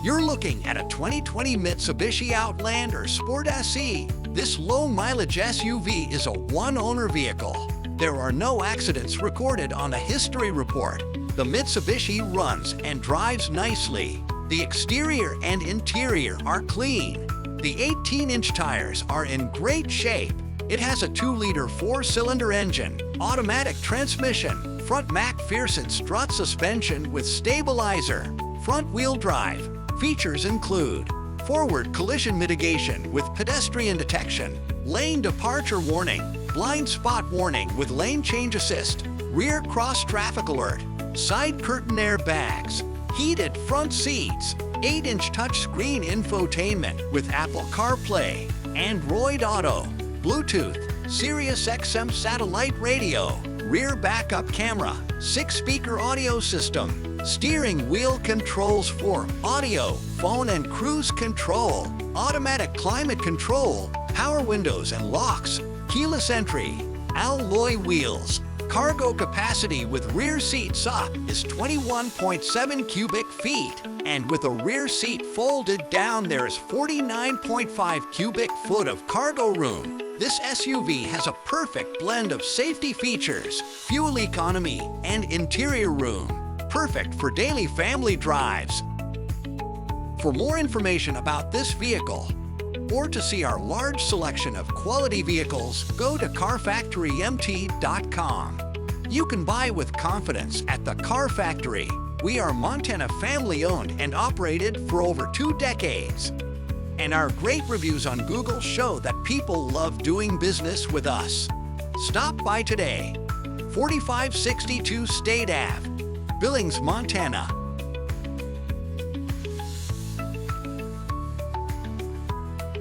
You're looking at a 2020 Mitsubishi Outlander Sport SE. This low-mileage SUV is a one-owner vehicle. There are no accidents recorded on the history report. The Mitsubishi runs and drives nicely. The exterior and interior are clean. The 18-inch tires are in great shape. It has a 2-liter 4-cylinder engine, automatic transmission, front MacPherson strut suspension with stabilizer, front-wheel drive. Features include forward collision mitigation with pedestrian detection, lane departure warning, blind spot warning with lane change assist, rear cross traffic alert, side curtain airbags, heated front seats, 8-inch touchscreen infotainment with Apple CarPlay, Android Auto, Bluetooth, Sirius XM satellite radio, rear backup camera, 6-speaker audio system, steering wheel controls for audio, phone and cruise control, automatic climate control, power windows and locks, keyless entry, alloy wheels. Cargo capacity with rear seats up is 21.7 cubic feet, and with a rear seat folded down there is 49.5 cubic foot of cargo room. This SUV has a perfect blend of safety features, fuel economy, and interior room. Perfect for daily family drives. For more information about this vehicle, or to see our large selection of quality vehicles, go to carfactorymt.com. You can buy with confidence at the Car Factory. We are Montana family-owned and operated for over 2 decades. And our great reviews on Google show that people love doing business with us. Stop by today. 4562 State Ave, Billings, Montana